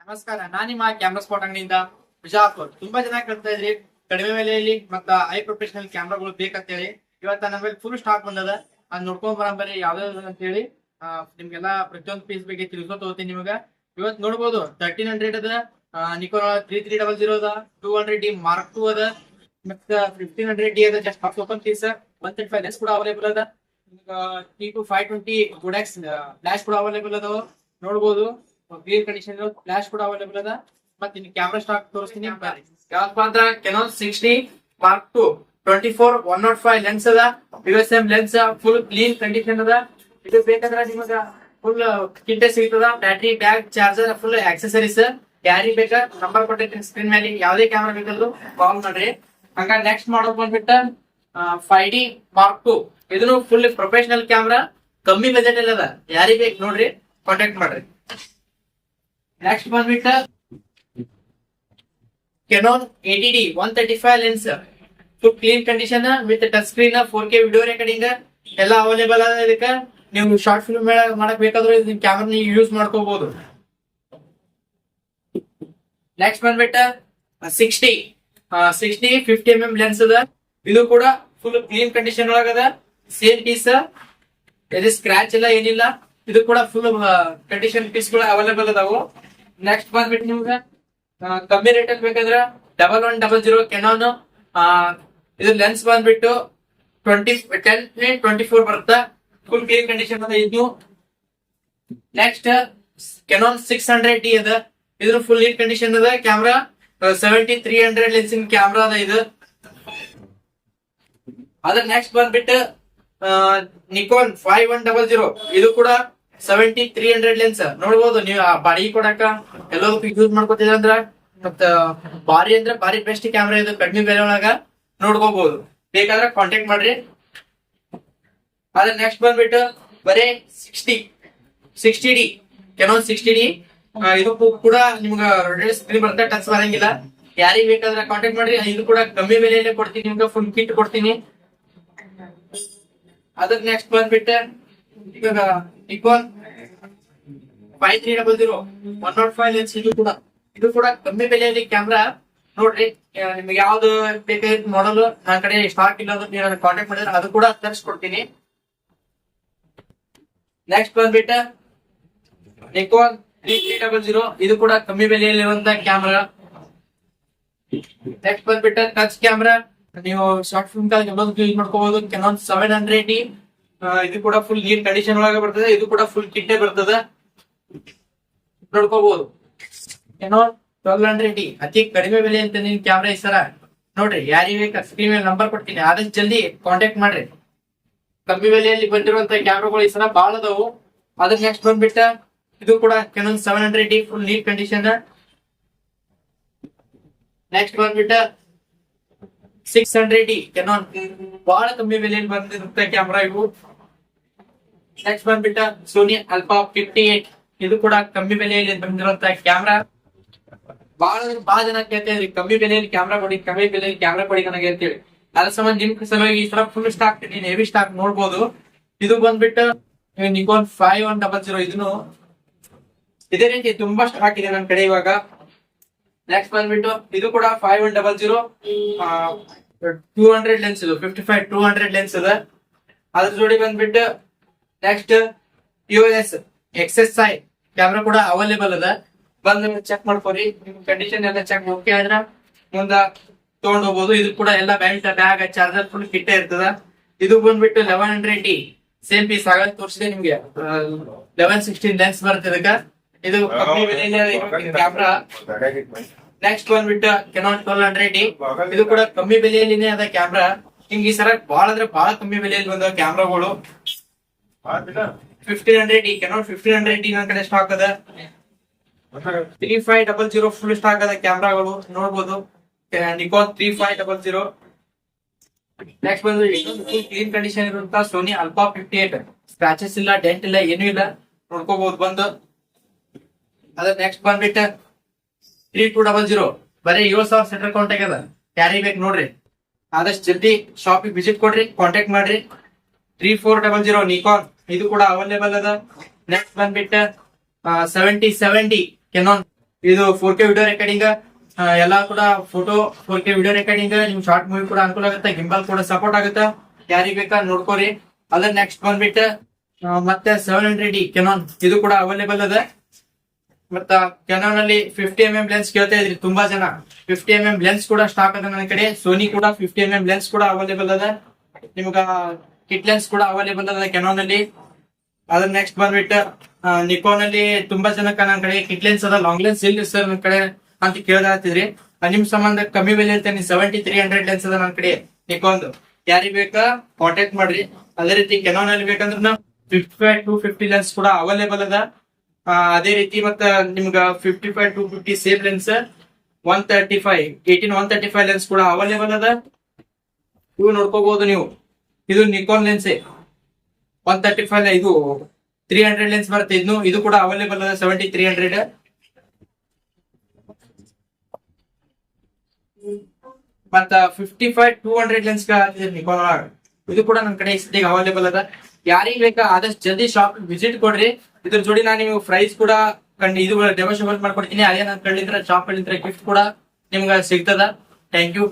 ನಮಸ್ಕಾರ, ನಾನು ನಿಮ್ಮ ಕ್ಯಾಮ್ರಾ ಸ್ಪಾಟ್ ಅಂಗಡಿಯಿಂದ ಬಿಜಾಪುರ್. ತುಂಬಾ ಜನ ಕೇಳ್ತಾ ಇದ್ರಿ ಕಡಿಮೆ ಬೆಲೆಯಲ್ಲಿ ಮತ್ತ ಹೈ ಪ್ರೊಫೆಷನಲ್ ಕ್ಯಾಮ್ರಾಗಳು ಬೇಕಂತ ಹೇಳಿ. ಇವತ್ತ ನಮ್ಮಲ್ಲಿ ಫುಲ್ ಸ್ಟಾಕ್ ಬಂದದ. ಅದ್ ನೋಡ್ಕೊಂಡ್ ಬರಂಬರಿ ಯಾವ್ದಾವ್ದು ಅಂತ ಹೇಳಿ ನಿಮ್ಗೆಲ್ಲ ಪ್ರತಿಯೊಂದು ಪೀಸ್ ಬಗ್ಗೆ ತಿಳ್ಕೊತ ಹೋಗ್ತೀನಿ. ನಿಮಗ ಇವತ್ ನೋಡ್ಬೋದು 1300 ಅದ, ನಿಕೋನ್ 3300 ಅದ, 200D Mark II ಅದ, ಮತ್ತ 1500D ಅದ. ಜಸ್ಟ್ ಓಪನ್ ಪೀಸ್ 135 ಲೆನ್ಸ್ ಕೂಡ ಅವೈಲೇಬಲ್ ಅದ. T2 520 Godox ಫ್ಲಾಶ್ ಕೂಡ ಅವೈಲೇಬಲ್ ಅದಾವ. ನೋಡ್ಬೋದು ಕ್ಲಿಯರ್ ಕಂಡೀಷನ್ ಫ್ಲಾಶ್ ಕೂಡ ಅವೈಲೇಬಲ್ ಅದ. ಮತ್ತೆ ಇನ್ನು ಕ್ಯಾಮ್ರಾ ಸ್ಟಾಕ್ ತೋರಿಸ್ತೀನಿ. ಯಾವಪ್ಪ ಅಂದ್ರ ಕೆನಾನ್ 60 Mark II 24 105 ಲೆನ್ಸ್ ಅದ. USM lens full clean condition ಅದ. ಇದು ಬೇಕಂದ್ರ ನಿಮಗ ಫುಲ್ ಕಿಟ್ ಸಿಗ್ತದ. Battery, bag, charger, full accessories. ಯಾರಿಗ್ ಬೇಕ ನಂಬರ್ ಕೊಟ್ಟಿರ್ತೀನಿ ಸ್ಕ್ರೀನ್ ಮೇಲೆ. ಯಾವ್ದೇ ಕ್ಯಾಮ್ರಾ ಬೇಕಂದ್ರು ಕಾಲ್ ಮಾಡ್ರಿ. ಹಂಗ ನೆಕ್ಸ್ಟ್ ಮಾಡೋದ್ ಬಂದ್ಬಿಟ್ಟ 5D Mark II. ಇದನ್ನು ಫುಲ್ ಪ್ರೊಫೆಷನಲ್ ಕ್ಯಾಮ್ರಾ, ಕಮ್ಮಿ ಬಜೆಟ್ ಅಲ್ಲಿ ಅದ. ಯಾರಿಗ್ ಬೇಕು ನೋಡ್ರಿ, ಕಾಂಟ್ಯಾಕ್ಟ್ ಮಾಡ್ರಿ. ನೆಕ್ಸ್ಟ್ ಬಂದ್ಬಿಟ್ಟ Canon 80D 135 lens, full clean condition with touch screen, 4K video recording ಎಲ್ಲ ಅವೈಲೇಬಲ್ ಅದ. ಇದಕ್ಕ ನೀವು ಶಾರ್ಟ್ ಫಿಲ್ಮ್ ಮಾಡಕ್ ಬೇಕಾದ್ರೆ ಕ್ಯಾಮ್ರಾ ಯೂಸ್ ಮಾಡ್ಕೋಬಹುದು. ನೆಕ್ಸ್ಟ್ ಬಂದ್ಬಿಟ್ಟ 60 50mm ಲೆನ್ಸ್ ಅದ. ಇದು ಕೂಡ ಫುಲ್ ಕ್ಲೀನ್ ಕಂಡೀಷನ್ ಒಳಗದ. ಸೇಮ್ ಪೀಸ್, ಇದು ಸ್ಕ್ರಾಚ್ ಇಲ್ಲ, ಏನಿಲ್ಲ. ಇದು ಕೂಡ ಫುಲ್ ಕಂಡೀಷನ್ ಪೀಸ್ ಗಳು ಅವೈಲೇಬಲ್ ಅದಾವು. ನೆಕ್ಸ್ಟ್ ಬಂದ್ಬಿಟ್ಟು ನಿಮ್ಗೆ ಕಮ್ಮಿ ರೇಟ್ ಅಲ್ಲಿ ಬೇಕಂದ್ರ 1100 ಕೆನಾನ್. ಇದು ಲೆನ್ಸ್ ಬಂದ್ಬಿಟ್ಟು 10-24 ಬರುತ್ತಾ. ಫುಲ್ ಕ್ಲೀನ್ ಕಂಡೀಷನ್ ಅದ ಇದು. ನೆಕ್ಸ್ಟ್ ಕೆನಾನ್ 600D ಅದ. ಇದ್ರ ಫುಲ್ ನೀಟ್ ಕಂಡೀಷನ್ ಅದ. ಕ್ಯಾಮ್ರಾ 70-300 ಲೆನ್ಸಿನ ಕ್ಯಾಮ್ರಾ ಅದ ಇದು. ಅದ್ರ ನೆಕ್ಸ್ಟ್ ಬಂದ್ಬಿಟ್ಟು ನಿಕೋನ್ 5100. ಇದು ಕೂಡ 70-300 ಲೆನ್ಸ್. ನೋಡ್ಬೋದು ನೀವು ಬಾಡಿಗೆ ಕೊಡಕ ಎಲ್ಲದಕ್ಕೂ ಯೂಸ್ ಮಾಡ್ಕೊತಿದ್ರ ಅಂದ್ರ ಮತ್ತ ಭಾರಿ ಅಂದ್ರೆ ಭಾರಿ ಬೆಸ್ಟ್ ಕ್ಯಾಮ್ರಾ ಇದು. ಕಡಿಮೆ ಬೆಲೆ ಒಳಗ ನೋಡ್ಕೋಬಹುದು. ಬೇಕಾದ್ರೆ ಕಾಂಟ್ಯಾಕ್ಟ್ ಮಾಡ್ರಿ. ಅದ್ರ ನೆಕ್ಸ್ಟ್ ಬಂದ್ಬಿಟ್ಟು ಬರೇ 60D ಕೆನಾನ್ 60D. ಇದು ಕೂಡ ನಿಮ್ಗ ಸ್ಕ್ರೀನ್ ಬರುತ್ತೆ, ಟಚ್ ಬರಂಗಿಲ್ಲ. ಯಾರಿಗ್ ಬೇಕಾದ್ರೆ ಕಾಂಟ್ಯಾಕ್ಟ್ ಮಾಡ್ರಿ. ಇದು ಕೂಡ ಕಮ್ಮಿ ಬೆಲೆಯಲ್ಲೇ ಕೊಡ್ತೀನಿ ನಿಮ್ಗೆ, ಫುಲ್ ಕಿಟ್ ಕೊಡ್ತೀನಿ. ಅದ್ರ ನೆಕ್ಸ್ಟ್ ಬಂದ್ಬಿಟ್ಟು ಇವಾಗ ನಿಕೋನ್ 5300 105 ಲೆನ್ಸ್. ಇದು ಕೂಡ ಕಮ್ಮಿ ಬೆಲೆಯಲ್ಲಿ ಕ್ಯಾಮ್ರಾ. ನೋಡ್ರಿ, ನಿಮ್ಗೆ ಯಾವ್ದು ಬೇಕಾದ ಮಾಡಲ್ ನನ್ನ ಕಡೆ ಸ್ಟಾಕ್ ಇಲ್ಲ ಅಂದ್ರೆ ನೀವು ಕಾಂಟ್ಯಾಕ್ಟ್ ಮಾಡಿದ್ರೆ ಅದು ಕೂಡ ತರಿಸ್ಕೊಡ್ತೀನಿ. ನೆಕ್ಸ್ಟ್ ಬಂದ್ಬಿಟ್ಟು ನಿಕೋನ್ 3300. ಇದು ಕೂಡ ಕಮ್ಮಿ ಬೆಲೆಯಲ್ಲಿರುವಂತ ಕ್ಯಾಮ್ರಾ. ನೆಕ್ಸ್ಟ್ ಬಂದ್ಬಿಟ್ಟು ಟಚ್ ಕ್ಯಾಮ್ರಾ. ನೀವು ಶಾರ್ಟ್ ಫಿಲ್ಮ್ ಯೂಸ್ ಮಾಡ್ಕೋಬಹುದು. Canon 700D. ಇದು ಕೂಡ ಫುಲ್ ನೀಟ್ ಕಂಡೀಷನ್ ಒಳಗೆ ಬರ್ತದೆ. ಇದು ಕೂಡ ಫುಲ್ ಕಿಟ್ಟೆ ಬರ್ತದೆ, ನೋಡ್ಕೋಬಹುದು. ಕೆನಾನ್ 1200D ಅತಿ ಕಡಿಮೆ ಬೆಲೆ ಅಂತ ನಿನ್ ಕ್ಯಾಮ್ರಾ ಈ ಸರ. ನೋಡ್ರಿ, ಯಾರಿಗೆ ಬೇಕಾ ಸ್ಕ್ರೀನ್ ಮೇಲೆ ನಂಬರ್ ಕೊಡ್ತೀನಿ, ಆದಷ್ಟು ಜಲ್ದಿ ಕಾಂಟ್ಯಾಕ್ಟ್ ಮಾಡ್ರಿ. ಕಮ್ಮಿ ಬೆಲೆಯಲ್ಲಿ ಬಂದಿರುವಂತ ಕ್ಯಾಮ್ರಾಗಳು ಈ ಸಲ ಬಾಳ ಅದಾವು. ಅದ್ರ ನೆಕ್ಸ್ಟ್ ಬಂದ್ಬಿಟ್ಟ ಇದು ಕೂಡ Canon 700D full neat condition. Next ಬಂದ್ಬಿಟ್ಟ 600D ಕೆನಾನ್, ಬಹಳ ಕಮ್ಮಿ ಬೆಲೆಯಲ್ಲಿ ಬಂದಿರುತ್ತೆ ಕ್ಯಾಮ್ರಾ ಇವು. ನೆಕ್ಸ್ಟ್ ಬಂದ್ಬಿಟ್ಟ ಸೋನಿ ಆಲ್ಫಾ 58. ಇದು ಕೂಡ ಕಮ್ಮಿ ಬೆಲೆಯಲ್ಲಿ ಬಂದಿರುವಂತ ಕ್ಯಾಮ್ರಾ. ಬಹಳ ಜನ ಕೇಳ್ತಾ ಇದ್ರಿ ಕಮ್ಮಿ ಬೆಲೆಯಲ್ಲಿ ಕ್ಯಾಮ್ರಾ ಕೊಡಿ, ಕಮ್ಮಿ ಬೆಲೆಯಲ್ಲಿ ಕ್ಯಾಮ್ರಾ ಕೊಡಿ ನನಗೆ ಅಂತೇಳಿ. ಅದ್ರ ಸಂಬಂಧ ನಿಮ್ ಸಲುವಾಗಿ ಈ ತರ ಫುಲ್ ಸ್ಟಾಕ್, ಹೆವಿ ಸ್ಟಾಕ್ ನೋಡ್ಬೋದು. ಇದು ಬಂದ್ಬಿಟ್ಟು ನಿಕೋನ್ 5100. ಇದನ್ನು ಇದೇ ರೀತಿ ತುಂಬಾ ಸ್ಟಾಕ್ ಇದೆ ನನ್ನ ಕಡೆ ಇವಾಗ. ನೆಕ್ಸ್ಟ್ ಬಂದ್ಬಿಟ್ಟು ಇದು ಕೂಡ 5100 200 ಲೆನ್ಸ್. ಇದು 55-200 ಲೆನ್ಸ್ ಅದ. ಅದ್ರ ಜೋಡಿ ಬಂದ್ಬಿಟ್ಟು ನೆಕ್ಸ್ಟ್ EOS XSI ಕ್ಯಾಮ್ರಾ ಕೂಡ ಅವೈಲೇಬಲ್ ಅದ. ಬಂದು ಚೆಕ್ ಮಾಡ್ಕೋರಿ. ನಿಮ್ ಕಂಡೀಷನ್ ಎಲ್ಲ ಚೆಕ್ ಓಕೆ ಆದ್ರ ಮುಂದ ತಗೊಂಡ್ ಹೋಗ್ಬೋದು. ಇದು ಕೂಡ ಎಲ್ಲ belt, bag, charger full kit ಇರ್ತದ. ಇದು ಬಂದ್ಬಿಟ್ಟು 1100D ಸೇಮ್ ಪೀಸ್ ಆಗ ತೋರಿಸಿದೆ ನಿಮ್ಗೆ. 11-16 ಲೆನ್ಸ್ ಬರುತ್ತೆ ಇದಕ್ಕ. ಇದು ಕಮ್ಮಿ ಬೆಲೆಯಲ್ಲಿ ಕ್ಯಾಮ್ರಾ. ನೆಕ್ಸ್ಟ್ ಬಂದ್ಬಿಟ್ಟು ಕೆನಾನ್ 1200D. ಇದು ಕೂಡ ಕಮ್ಮಿ ಬೆಲೆಯಲ್ಲಿನೇ ಅದ ಕ್ಯಾಮ್ರಾ. ಹಿಂಗ ಈ ಸರ ಬಹಳ ಅಂದ್ರೆ ಬಹಳ ಕಮ್ಮಿ ಬೆಲೆಯಲ್ಲಿ ಬಂದ ಕ್ಯಾಮ್ರಾಗಳು. 1500D ಕೆನಾನ್ 1500D ನನ್ನ ಕಡೆ ಸ್ಟಾಕ್ ಅದ. 3500 ಫುಲ್ ಸ್ಟಾಕ್ ಅದ ಕ್ಯಾಮ್ರಾಗಳು, ನೋಡ್ಬೋದು. ನಿಕೋನ್ 3500. ನೆಕ್ಸ್ಟ್ ಬಂದು ಫುಲ್ ಕ್ಲೀನ್ ಕಂಡೀಷನ್ ಇರುವಂತ ಸೋನಿ ಆಲ್ಫಾ 58. ಸ್ಕ್ರಾಚಸ್ ಇಲ್ಲ, ಡೆಂಟ್ ಇಲ್ಲ, ಏನೂ ಇಲ್ಲ, ನೋಡ್ಕೋಬಹುದು ಬಂದು. ಅದ್ರ ನೆಕ್ಸ್ಟ್ ಬಂದ್ಬಿಟ್ಟು 3200 ಬರೀ 7000 ಸೆಂಟ್ರಲ್ ಕೌಂಟ್ ಆಗ್ಯದ. ಯಾರಿಗೆ ಬೇಕು ನೋಡ್ರಿ, ಆದಷ್ಟು ಜಲ್ದಿ ಶಾಪಿಗೆ ವಿಸಿಟ್ ಕೊಡ್ರಿ, ಕಾಂಟ್ಯಾಕ್ಟ್ ಮಾಡ್ರಿ. 3400 ನಿಕಾನ್. ಇದು ಕೂಡ ಅವೈಲೇಬಲ್ ಅದ. ನೆಕ್ಸ್ಟ್ ಬಂದ್ಬಿಟ್ಟು 77D ಕೆನಾನ್ ಇದು 4K ವಿಡಿಯೋ ರೆಕಾರ್ಡಿಂಗ್ ಎಲ್ಲಾ ಕೂಡ ಫೋಟೋ 4K ವಿಡಿಯೋ ರೆಕಾರ್ಡಿಂಗ್ ನಿಮ್ ಶಾರ್ಟ್ ಮೂವಿ ಕೂಡ ಅನುಕೂಲ ಆಗುತ್ತೆ. ಗಿಂಬಲ್ ಕೂಡ ಸಪೋರ್ಟ್ ಆಗುತ್ತೆ. ಯಾರಿಗ್ ಬೇಕಾ ನೋಡ್ಕೋರಿ. ಅದ್ರ ನೆಕ್ಸ್ಟ್ ಬಂದ್ಬಿಟ್ಟು ಮತ್ತೆ 700D ಕೆನಾನ್ ಇದು ಕೂಡ ಅವೈಲೇಬಲ್ ಅದ. ಮತ್ತ ಕೆನಾನ್ ಅಲ್ಲಿ 50mm ಲೆನ್ಸ್ ಕೇಳ್ತಾ ಇದ್ರಿ ತುಂಬಾ ಜನ. 50mm ಲೆನ್ಸ್ ಕೂಡ ಸ್ಟಾಕ್ ಅದ ನನ್ನ ಕಡೆ. ಸೋನಿ ಕೂಡ 50mm ಲೆನ್ಸ್ ಕೂಡ ಅವೈಲೇಬಲ್ ಅದ. ನಿಮ್ಗ ಕಿಟ್ ಲೆನ್ಸ್ ಕೂಡ ಅವೈಲೇಬಲ್ ಅದ ಕೆನಾನ್ ಅಲ್ಲಿ. ಅದ್ರ ನೆಕ್ಸ್ಟ್ ಬಂದ್ಬಿಟ್ಟು ನಿಕೋನ್ ಅಲ್ಲಿ ತುಂಬಾ ಜನಕ್ಕ ನನ್ನ ಕಡೆ ಕಿಟ್ ಲೆನ್ಸ್ ಅದ, ಲಾಂಗ್ ಲೆನ್ಸ್ ಇಲ್ಲ ಸರ್ ನನ್ನ ಕಡೆ ಅಂತ ಕೇಳಾತಿದ್ರಿ. ನಿಮ್ ಸಂಬಂಧ ಕಮ್ಮಿ ಬೆಲೆ ಇರ್ತೇನೆ 7300 ಲೆನ್ಸ್ ಅದ ನನ್ನ ಕಡೆ ನಿಕೋನ್. ಯಾರಿಗ್ ಬೇಕಾ ಕಾಂಟ್ಯಾಕ್ಟ್ ಮಾಡ್ರಿ. ಅದೇ ರೀತಿ ಕೆನಾನ್ ಅಲ್ಲಿ ಬೇಕಂದ್ರ 55-250 ಲೆನ್ಸ್ ಕೂಡ ಅವೈಲೇಬಲ್ ಅದ. ಅದೇ ರೀತಿ ಮತ್ತ ನಿಮ್ಗ 55-250 ಸೇಮ್ ಲೆನ್ಸ್ 135 ಲೆನ್ಸ್ ಕೂಡ ಅವೈಲೇಬಲ್ ಅದ. ಇವು ನೋಡ್ಕೋಬಹುದು ನೀವು. ಇದು ನಿಕೋನ್ ಲೆನ್ಸ್ 135 ಇದು 300 ಲೆನ್ಸ್ ಬರುತ್ತೆ. ಇದು ಕೂಡ ಅವೈಲೇಬಲ್ ಅದ 7300. ಮತ್ತ 55-200 ಲೆನ್ಸ್ ನಿಕೋನ್ ಇದು ಕೂಡ ನನ್ನ ಕಡೆ ಸದ್ಯಕ್ಕೆ ಅವೈಲೇಬಲ್ ಅದ. ಯಾರಿಗ್ ಬೇಕಾ ಆದಷ್ಟು ಜಲ್ದಿ ಶಾಪ್ ವಿಸಿಟ್ ಕೊಡ್ರಿ. ಇದ್ರ ಜೋಡಿ ನಾನು ನಿಮ್ಗೆ ಪ್ರೈಸ್ ಕೂಡ ಇದು ಡೆಮೋಸ್ಟ್ರೇಟ್ ಮಾಡ್ಕೊಡ್ತೀನಿ. ಅದೇ ನನ್ನ ಕಡೆ ಶಾಪ್ ಗಿಫ್ಟ್ ಕೂಡ ನಿಮ್ಗೆ ಸಿಗ್ತದ. Thank you.